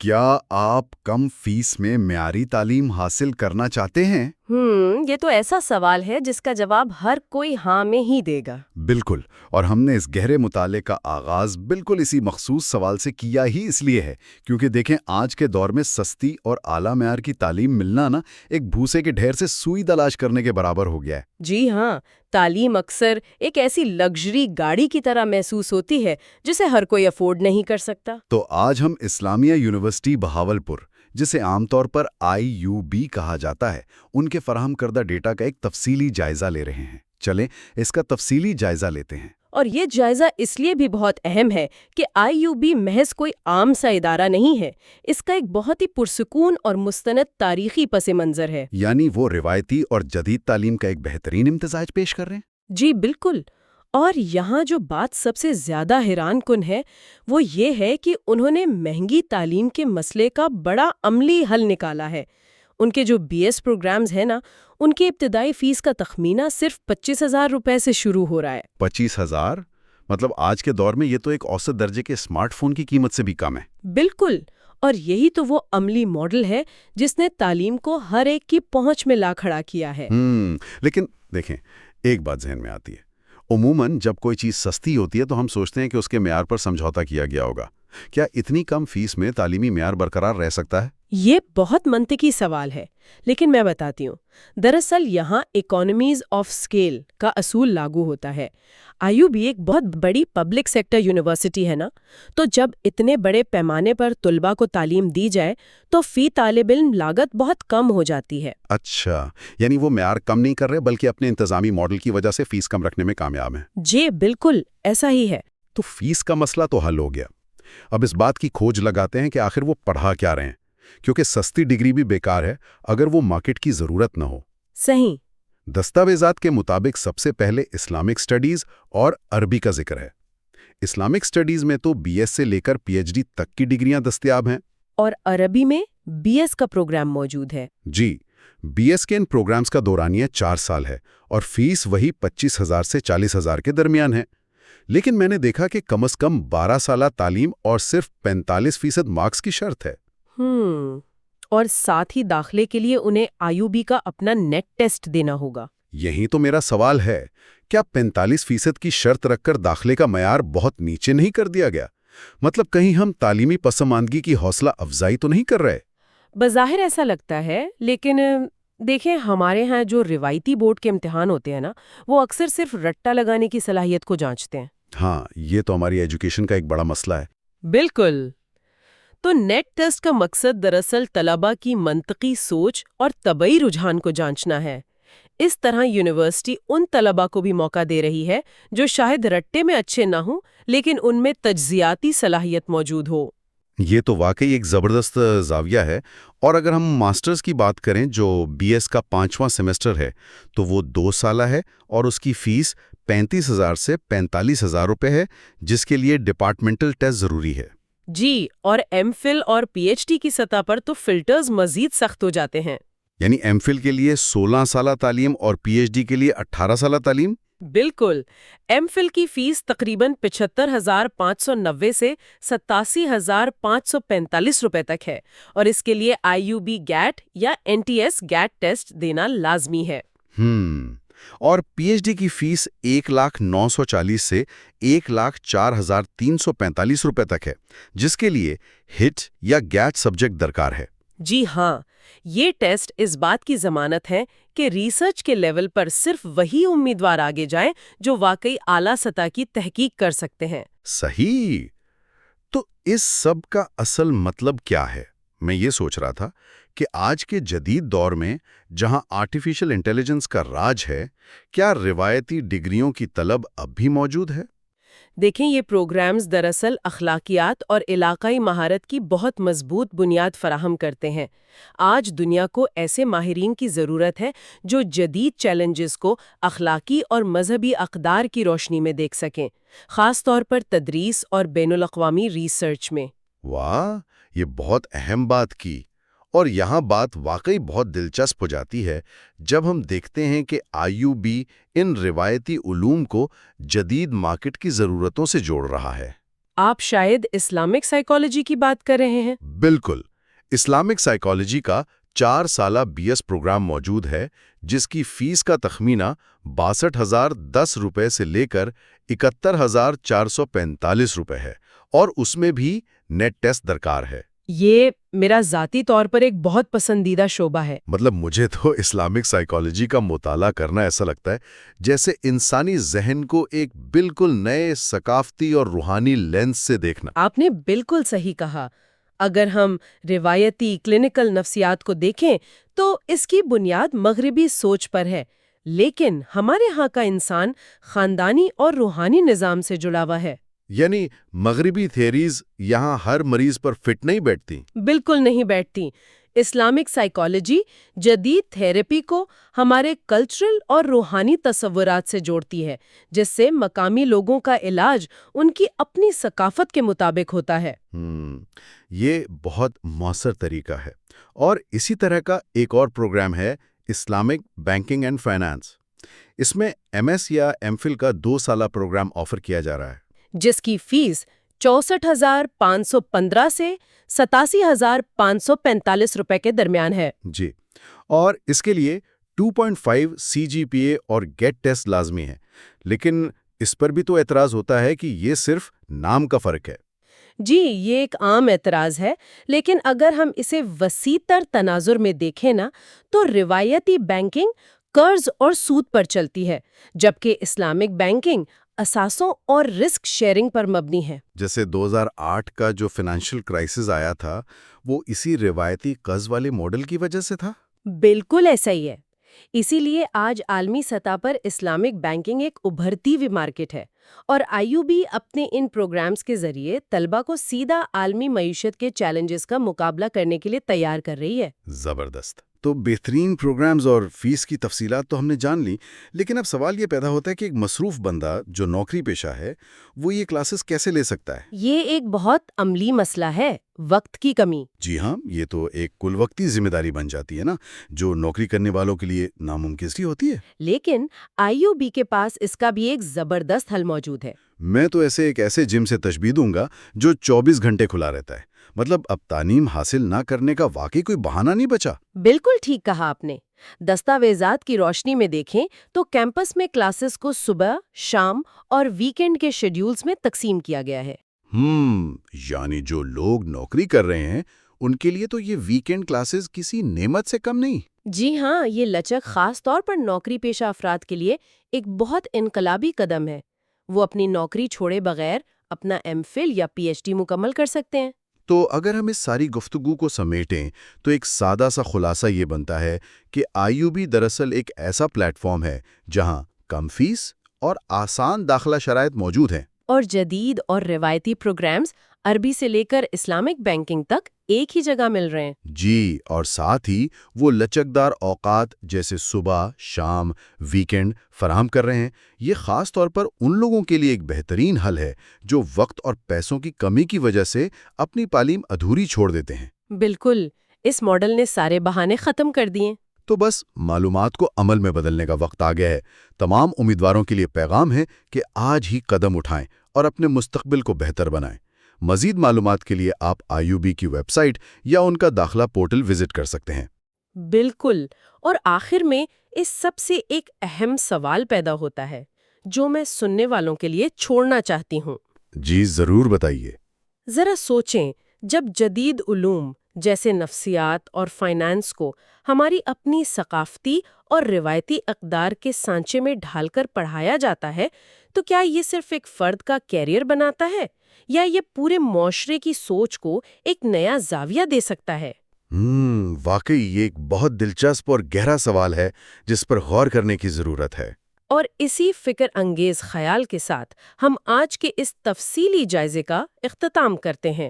کیا آپ کم فیس میں معیاری تعلیم حاصل کرنا چاہتے ہیں؟ یہ تو ایسا سوال ہے جس کا جواب ہر کوئی ہاں میں ہی دے گا۔ بالکل، اور ہم نے اس گہرے مطالعے کا آغاز بالکل اسی مخصوص سوال سے کیا ہی اس لیے ہے کیونکہ دیکھیں آج کے دور میں سستی اور اعلیٰ معیار کی تعلیم ملنا ایک بھوسے کے ڈھیر سے سوئی تلاش کرنے کے برابر ہو گیا ہے۔ جی ہاں، تعلیم اکثر ایک ایسی لگژری گاڑی کی طرح محسوس ہوتی ہے جسے ہر کوئی افورڈ نہیں کر سکتا۔ تو آج ہم اسلامیہ یونیورسٹی بہاولپور، جسے عام طور پر IUB کہا جاتا ہے، ان کے فراہم کردہ ڈیٹا کا ایک تفصیلی جائزہ لے رہے ہیں۔ چلیں اس کا تفصیلی جائزہ لیتے ہیں۔ اور یہ جائزہ اس لیے بھی بہت اہم ہے کہ IUB محض کوئی عام سا ادارہ نہیں ہے، اس کا ایک بہت ہی پرسکون اور مستند تاریخی پس منظر ہے۔ یعنی وہ روایتی اور جدید تعلیم کا ایک بہترین امتزاج پیش کر رہے ہیں؟ جی بالکل، اور یہاں جو بات سب سے زیادہ حیران کن ہے وہ یہ ہے کہ انہوں نے مہنگی تعلیم کے مسئلے کا بڑا عملی حل نکالا ہے۔ ان کے جو BS پروگرامز ہیں ان کی ابتدائی فیس کا تخمینہ صرف 25,000 روپے سے شروع ہو رہا ہے۔ 25,000؟ مطلب آج کے دور میں یہ تو ایک اوسط درجے کے اسمارٹ فون کی قیمت سے بھی کم ہے۔ بالکل، اور یہی تو وہ عملی ماڈل ہے جس نے تعلیم کو ہر ایک کی پہنچ میں لا کھڑا کیا ہے۔ لیکن دیکھیں، ایک بات ذہن میں آتی ہے۔ عموماً جب کوئی چیز سستی ہوتی ہے تو ہم سوچتے ہیں کہ اس کے معیار پر سمجھوتا کیا گیا ہوگا۔ کیا اتنی کم فیس میں تعلیمی معیار برقرار رہ سکتا ہے؟ یہ بہت منطقی سوال ہے، لیکن میں بتاتی ہوں۔ دراصل یہاں اکانومیز آف اسکیل کا اصول لاگو ہوتا ہے۔ IUB ایک بہت بڑی پبلک سیکٹر یونیورسٹی ہے تو جب اتنے بڑے پیمانے پر طلباء کو تعلیم دی جائے تو فی طالب علم لاگت بہت کم ہو جاتی ہے۔ اچھا، یعنی وہ معیار کم نہیں کر رہے بلکہ اپنے انتظامی ماڈل کی وجہ سے فیس کم رکھنے میں کامیاب ہیں۔ جی بالکل ایسا ہی ہے۔ تو فیس کا مسئلہ تو حل ہو گیا۔ اب اس بات کی کھوج لگاتے ہیں کہ آخر وہ پڑھا کیا رہے ہیں، کیونکہ سستی ڈگری بھی بیکار ہے اگر وہ مارکیٹ کی ضرورت نہ ہو۔ صحیح۔ دستاویزات کے مطابق سب سے پہلے اسلامک سٹڈیز اور عربی کا ذکر ہے۔ اسلامک سٹڈیز میں تو BS سے لے کر PhD تک کی ڈگریاں دستیاب ہیں، اور عربی میں BS کا پروگرام موجود ہے۔ جی، BS کے ان پروگرامز کا دورانیہ 4 سال ہے اور فیس وہی 25,000 سے 40,000 کے درمیان ہے۔ لیکن میں نے دیکھا کہ کم از کم 12 سالہ تعلیم اور صرف 45% مارکس کی شرط ہے۔ اور ساتھ ہی داخلے کے لیے انہیں IUB کا اپنا نیٹ ٹیسٹ دینا ہوگا۔ یہی تو میرا سوال ہے، کیا 45% کی شرط رکھ کر داخلے کا معیار بہت نیچے نہیں کر دیا گیا؟ مطلب کہیں ہم تعلیمی پسماندگی کی حوصلہ افزائی تو نہیں کر رہے؟ بظاہر ایسا لگتا ہے، لیکن دیکھیں ہمارے ہاں جو روایتی بورڈ کے امتحان ہوتے ہیں وہ اکثر صرف رٹا لگانے کی صلاحیت کو جانچتے ہیں۔ ہاں، یہ تو ہماری ایجوکیشن کا ایک بڑا مسئلہ ہے۔ بالکل۔ تو نیٹ ٹیسٹ کا مقصد دراصل طلباء کی منطقی سوچ اور طبعی رجحان کو جانچنا ہے۔ اس طرح یونیورسٹی ان طلباء کو بھی موقع دے رہی ہے جو شاید رٹے میں اچھے نہ ہوں لیکن ان میں تجزیاتی صلاحیت موجود ہو۔ یہ تو واقعی ایک زبردست زاویہ ہے۔ اور اگر ہم ماسٹرز کی بات کریں جو BS کا 5واں سیمسٹر ہے تو وہ 2 سالہ ہے اور اس کی فیس 35,000 سے 45,000 روپے ہے، جس کے لیے ڈپارٹمنٹل ٹیسٹ ضروری ہے۔ جی، اور MPhil اور PhD کی سطح پر تو فلٹرز مزید سخت ہو جاتے ہیں۔ یعنی MPhil کے لیے 16 سالہ تعلیم اور PhD کے لیے 18 سالہ تعلیم؟ بالکل۔ MPhil کی فیس تقریباً 75,590 سے 87,545 روپے تک ہے اور اس کے لیے IUB GAT یا NTS GAT ٹیسٹ دینا لازمی ہے۔ اور PhD کی فیس 1,09,40 سے 1,04,345 روپے تک ہے، جس کے لیے HIT یا GAT سبجیکٹ درکار ہے۔ جی ہاں، یہ ٹیسٹ اس بات کی ضمانت ہے کہ ریسرچ کے لیول پر صرف وہی امیدوار آگے جائیں جو واقعی اعلیٰ سطح کی تحقیق کر سکتے ہیں۔ صحیح۔ تو اس سب کا اصل مطلب کیا ہے؟ میں یہ سوچ رہا تھا کہ آج کے جدید دور میں جہاں آرٹیفیشل انٹیلیجنس کا راج ہے، کیا روایتی ڈگریوں کی طلب اب بھی موجود ہے؟ دیکھیں، یہ پروگرامز دراصل اخلاقیات اور علاقائی مہارت کی بہت مضبوط بنیاد فراہم کرتے ہیں۔ آج دنیا کو ایسے ماہرین کی ضرورت ہے جو جدید چیلنجز کو اخلاقی اور مذہبی اقدار کی روشنی میں دیکھ سکیں، خاص طور پر تدریس اور بین الاقوامی ریسرچ میں۔ واہ، یہ بہت اہم بات کی۔ اور یہاں بات واقعی بہت دلچسپ ہو جاتی ہے جب ہم دیکھتے ہیں کہ IUB ان روایتی علوم کو جدید مارکیٹ کی ضرورتوں سے جوڑ رہا ہے۔ آپ شاید اسلامک سائیکالوجی کی بات کر رہے ہیں؟ بالکل، اسلامک سائیکالوجی کا 4 سالہ BS پروگرام موجود ہے، جس کی فیس کا تخمینہ 62,010 روپے سے لے کر 71,445 روپے ہے، اور اس میں بھی نیٹ ٹیسٹ درکار ہے۔ یہ میرا ذاتی طور پر ایک بہت پسندیدہ شعبہ ہے۔ مطلب مجھے تو اسلامک سائیکالوجی کا مطالعہ کرنا ایسا لگتا ہے جیسے انسانی ذہن کو ایک بالکل نئے ثقافتی اور روحانی لینس سے دیکھنا۔ آپ نے بالکل صحیح کہا۔ اگر ہم روایتی کلینکل نفسیات کو دیکھیں تو اس کی بنیاد مغربی سوچ پر ہے، لیکن ہمارے ہاں کا انسان خاندانی اور روحانی نظام سے جڑا ہوا ہے۔ یعنی مغربی تھیریز یہاں ہر مریض پر فٹ نہیں بیٹھتی۔ بالکل نہیں بیٹھتی۔ اسلامک سائیکالوجی جدید تھیراپی کو ہمارے کلچرل اور روحانی تصورات سے جوڑتی ہے، جس سے مقامی لوگوں کا علاج ان کی اپنی ثقافت کے مطابق ہوتا ہے۔ یہ بہت مؤثر طریقہ ہے۔ اور اسی طرح کا ایک اور پروگرام ہے اسلامک بینکنگ اینڈ فائنانس۔ اس میں MS یا MPhil کا 2 سالہ پروگرام آفر کیا جا رہا ہے، جس کی فیس 64,515 سے 87,545 روپے کے درمیان ہے۔ جی، اور اس کے لیے 2.5 CGPA اور گیٹ ٹیسٹ لازمی ہے، لیکن اس پر بھی تو اعتراض ہوتا ہے کہ یہ صرف نام کا فرق ہے۔ جی، یہ ایک عام اعتراض ہے، لیکن اگر ہم اسے وسیع تر تناظر میں دیکھیں نا، تو روایتی بینکنگ قرض اور سود پر چلتی ہے، جبکہ اسلامک بینکنگ اثاثوں اور رسک شیئرنگ پر مبنی ہے۔ جیسے 2008 کا جو فائنینشیل کرائسس آیا تھا، وہ اسی روایتی قرض والے ماڈل کی وجہ سے تھا۔ بالکل ایسا ہی ہے۔ اسی لیے آج عالمی سطح پر اسلامک بینکنگ ایک ابھرتی ہوئی مارکیٹ ہے، اور IUB اپنے ان پروگرامز کے ذریعے طلبہ کو سیدھا عالمی معیشت کے چیلنجز کا مقابلہ کرنے کے لیے تیار کر رہی ہے۔ زبردست۔ تو بہترین پروگرامز اور فیس کی تفصیلات تو ہم نے جان لی، لیکن اب سوال یہ پیدا ہوتا ہے کہ ایک مصروف بندہ جو نوکری پیشہ ہے، وہ یہ کلاسز کیسے لے سکتا ہے؟ یہ ایک بہت عملی مسئلہ ہے، وقت کی کمی۔ جی ہاں، یہ تو ایک کل وقتی ذمہ داری بن جاتی ہے نا، جو نوکری کرنے والوں کے لیے ناممکن سی ہوتی ہے۔ لیکن IUB کے پاس اس کا بھی ایک زبردست حل موجود ہے۔ میں تو ایک ایسے جم سے تشبیہ دوں گا جو 24 گھنٹے کھلا رہتا ہے۔ مطلب اب تعلیم حاصل نہ کرنے کا واقعی کوئی بہانہ نہیں بچا۔ بالکل ٹھیک کہا آپ نے۔ دستاویزات کی روشنی میں دیکھیں تو کیمپس میں کلاسز کو صبح، شام اور ویکینڈ کے شیڈیولز میں تقسیم کیا گیا ہے۔ یعنی جو لوگ نوکری کر رہے ہیں ان کے لیے تو یہ ویکینڈ کلاسز کسی نعمت سے کم نہیں۔ جی ہاں، یہ لچک خاص طور پر نوکری پیشہ افراد کے لیے ایک بہت انقلابی قدم ہے۔ وہ اپنی نوکری چھوڑے بغیر اپنا MPhil یا PhD مکمل کر سکتے ہیں۔ تو اگر ہم اس ساری گفتگو کو سمیٹیں تو ایک سادہ سا خلاصہ یہ بنتا ہے کہ IUB دراصل ایک ایسا پلیٹ فارم ہے جہاں کم فیس اور آسان داخلہ شرائط موجود ہیں، اور جدید اور روایتی پروگرامز عربی سے لے کر اسلامک بینکنگ تک ایک ہی جگہ مل رہے ہیں۔ جی، اور ساتھ ہی وہ لچکدار اوقات جیسے صبح، شام، ویکینڈ فراہم کر رہے ہیں۔ یہ خاص طور پر ان لوگوں کے لیے ایک بہترین حل ہے جو وقت اور پیسوں کی کمی کی وجہ سے اپنی تعلیم ادھوری چھوڑ دیتے ہیں۔ بالکل، اس ماڈل نے سارے بہانے ختم کر دیے۔ تو بس معلومات کو عمل میں بدلنے کا وقت آ گیا ہے۔ تمام امیدواروں کے لیے پیغام ہے کہ آج ہی قدم اٹھائیں اور اپنے مستقبل کو بہتر بنائیں۔ مزید معلومات کے لیے آپ IUB کی ویب سائٹ یا ان کا داخلہ پورٹل وزٹ کر سکتے ہیں۔ بالکل، اور آخر میں اس سب سے ایک اہم سوال پیدا ہوتا ہے جو میں سننے والوں کے لیے چھوڑنا چاہتی ہوں۔ جی ضرور بتائیے۔ ذرا سوچیں، جب جدید علوم جیسے نفسیات اور فائنانس کو ہماری اپنی ثقافتی اور روایتی اقدار کے سانچے میں ڈھال کر پڑھایا جاتا ہے، تو کیا یہ صرف ایک فرد کا کیریئر بناتا ہے یا یہ پورے معاشرے کی سوچ کو ایک نیا زاویہ دے سکتا ہے؟ واقعی یہ ایک بہت دلچسپ اور گہرا سوال ہے جس پر غور کرنے کی ضرورت ہے۔ اور اسی فکر انگیز خیال کے ساتھ ہم آج کے اس تفصیلی جائزے کا اختتام کرتے ہیں۔